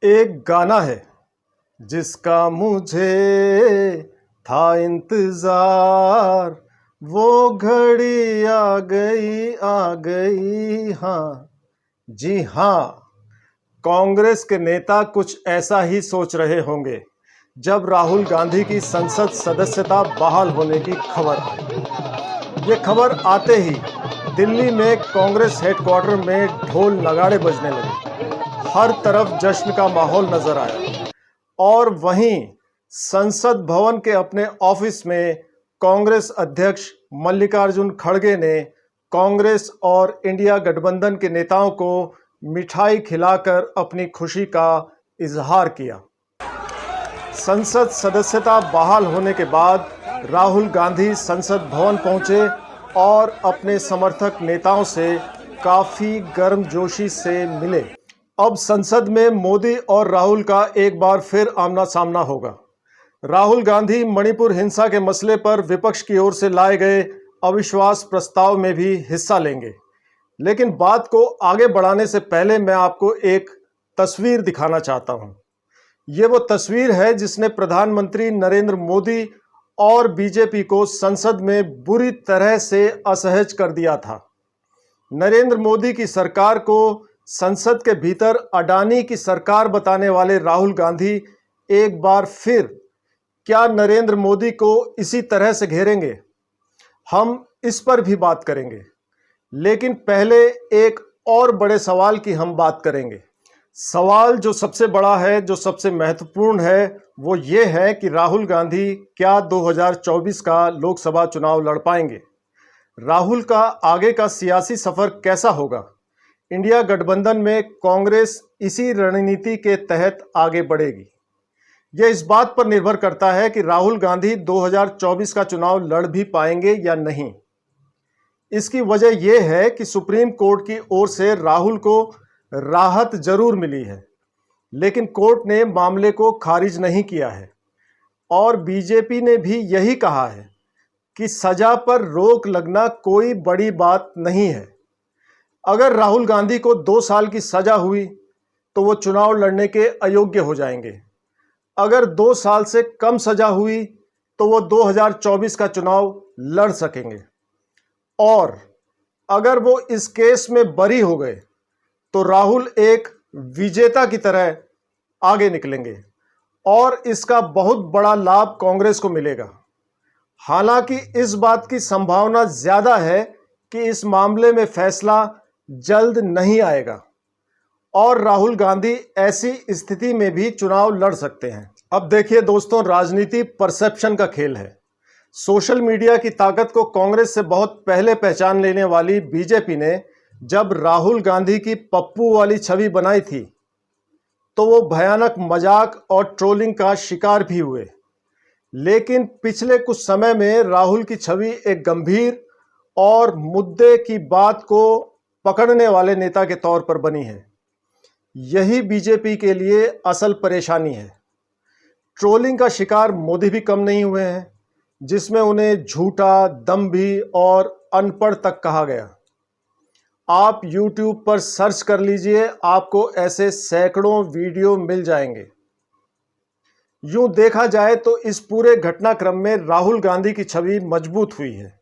एक गाना है जिसका मुझे था इंतजार, वो घड़ी आ गई हाँ। जी हाँ, कांग्रेस के नेता कुछ ऐसा ही सोच रहे होंगे जब राहुल गांधी की संसद सदस्यता बहाल होने की खबर आई। ये खबर आते ही दिल्ली में कांग्रेस हेडक्वार्टर में ढोल नगाड़े बजने लगे। हर तरफ जश्न का माहौल नजर आया और वहीं संसद भवन के अपने ऑफिस में कांग्रेस अध्यक्ष मल्लिकार्जुन खड़गे ने कांग्रेस और इंडिया गठबंधन के नेताओं को मिठाई खिलाकर अपनी खुशी का इजहार किया। संसद सदस्यता बहाल होने के बाद राहुल गांधी संसद भवन पहुंचे और अपने समर्थक नेताओं से काफी गर्मजोशी से मिले। अब संसद में मोदी और राहुल का एक बार फिर आमना सामना होगा। राहुल गांधी मणिपुर हिंसा के मसले पर विपक्ष की ओर से लाए गए अविश्वास प्रस्ताव में भी हिस्सा लेंगे। लेकिन बात को आगे बढ़ाने से पहले मैं आपको एक तस्वीर दिखाना चाहता हूं। ये वो तस्वीर है जिसने प्रधानमंत्री नरेंद्र मोदी और बीजेपी को संसद में बुरी तरह से असहज कर दिया था। नरेंद्र मोदी की सरकार को संसद के भीतर अडानी की सरकार बताने वाले राहुल गांधी एक बार फिर क्या नरेंद्र मोदी को इसी तरह से घेरेंगे? हम इस पर भी बात करेंगे, लेकिन पहले एक और बड़े सवाल की हम बात करेंगे। सवाल जो सबसे बड़ा है, जो सबसे महत्वपूर्ण है, वो ये है कि राहुल गांधी क्या 2024 का लोकसभा चुनाव लड़ पाएंगे? राहुल का आगे का सियासी सफर कैसा होगा? इंडिया गठबंधन में कांग्रेस इसी रणनीति के तहत आगे बढ़ेगी। यह इस बात पर निर्भर करता है कि राहुल गांधी 2024 का चुनाव लड़ भी पाएंगे या नहीं। इसकी वजह यह है कि सुप्रीम कोर्ट की ओर से राहुल को राहत जरूर मिली है, लेकिन कोर्ट ने मामले को खारिज नहीं किया है और बीजेपी ने भी यही कहा है कि सजा पर रोक लगना कोई बड़ी बात नहीं है। अगर राहुल गांधी को 2 साल की सजा हुई तो वो चुनाव लड़ने के अयोग्य हो जाएंगे। अगर 2 साल से कम सजा हुई तो वो 2024 का चुनाव लड़ सकेंगे और अगर वो इस केस में बरी हो गए तो राहुल एक विजेता की तरह आगे निकलेंगे और इसका बहुत बड़ा लाभ कांग्रेस को मिलेगा। हालांकि इस बात की संभावना ज्यादा है कि इस मामले में फैसला जल्द नहीं आएगा और राहुल गांधी ऐसी स्थिति में भी चुनाव लड़ सकते हैं। अब देखिए दोस्तों, राजनीति परसेप्शन का खेल है। सोशल मीडिया की ताकत को कांग्रेस से बहुत पहले पहचान लेने वाली बीजेपी ने जब राहुल गांधी की पप्पू वाली छवि बनाई थी तो वो भयानक मजाक और ट्रोलिंग का शिकार भी हुए। लेकिन पिछले कुछ समय में राहुल की छवि एक गंभीर और मुद्दे की बात को पकड़ने वाले नेता के तौर पर बनी है। यही बीजेपी के लिए असल परेशानी है। ट्रोलिंग का शिकार मोदी भी कम नहीं हुए हैं, जिसमें उन्हें झूठा, दम्भी और अनपढ़ तक कहा गया। आप YouTube पर सर्च कर लीजिए, आपको ऐसे सैकड़ों वीडियो मिल जाएंगे। यूं देखा जाए तो इस पूरे घटनाक्रम में राहुल गांधी की छवि मजबूत हुई है।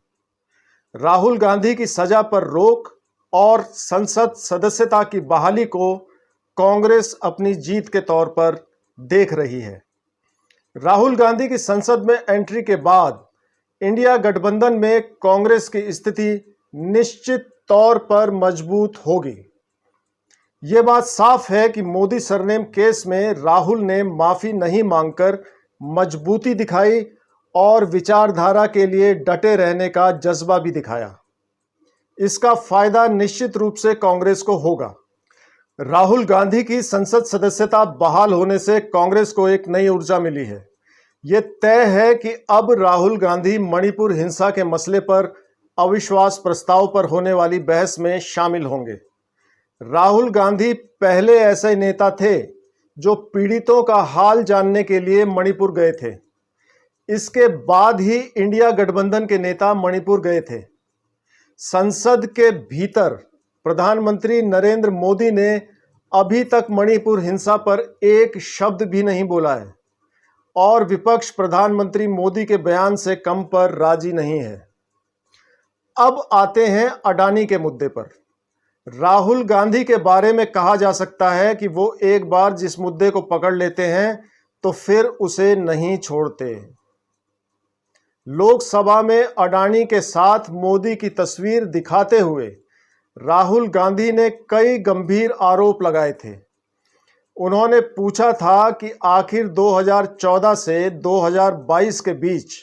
राहुल गांधी की सजा पर रोक और संसद सदस्यता की बहाली को कांग्रेस अपनी जीत के तौर पर देख रही है। राहुल गांधी की संसद में एंट्री के बाद इंडिया गठबंधन में कांग्रेस की स्थिति निश्चित तौर पर मजबूत होगी। ये बात साफ है कि मोदी सरनेम केस में राहुल ने माफी नहीं मांगकर मजबूती दिखाई और विचारधारा के लिए डटे रहने का जज्बा भी दिखाया। इसका फायदा निश्चित रूप से कांग्रेस को होगा। राहुल गांधी की संसद सदस्यता बहाल होने से कांग्रेस को एक नई ऊर्जा मिली है। यह तय है कि अब राहुल गांधी मणिपुर हिंसा के मसले पर अविश्वास प्रस्ताव पर होने वाली बहस में शामिल होंगे। राहुल गांधी पहले ऐसे नेता थे जो पीड़ितों का हाल जानने के लिए मणिपुर गए थे। इसके बाद ही इंडिया गठबंधन के नेता मणिपुर गए थे। संसद के भीतर प्रधानमंत्री नरेंद्र मोदी ने अभी तक मणिपुर हिंसा पर एक शब्द भी नहीं बोला है और विपक्ष प्रधानमंत्री मोदी के बयान से कम पर राजी नहीं है। अब आते हैं अडानी के मुद्दे पर। राहुल गांधी के बारे में कहा जा सकता है कि वो एक बार जिस मुद्दे को पकड़ लेते हैं तो फिर उसे नहीं छोड़ते। लोकसभा में अडानी के साथ मोदी की तस्वीर दिखाते हुए राहुल गांधी ने कई गंभीर आरोप लगाए थे। उन्होंने पूछा था कि आखिर 2014 से 2022 के बीच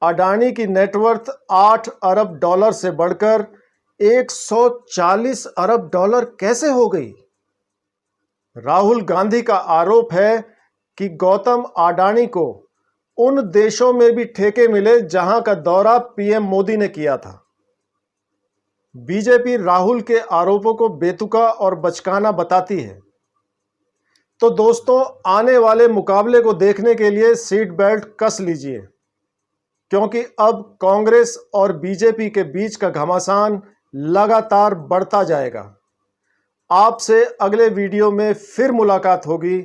अडानी की नेटवर्थ 8 अरब डॉलर से बढ़कर 140 अरब डॉलर कैसे हो गई। राहुल गांधी का आरोप है कि गौतम अडानी को उन देशों में भी ठेके मिले जहां का दौरा पीएम मोदी ने किया था। बीजेपी राहुल के आरोपों को बेतुका और बचकाना बताती है। तो दोस्तों, आने वाले मुकाबले को देखने के लिए सीट बेल्ट कस लीजिए, क्योंकि अब कांग्रेस और बीजेपी के बीच का घमासान लगातार बढ़ता जाएगा। आपसे अगले वीडियो में फिर मुलाकात होगी।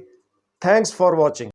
Thanks for watching.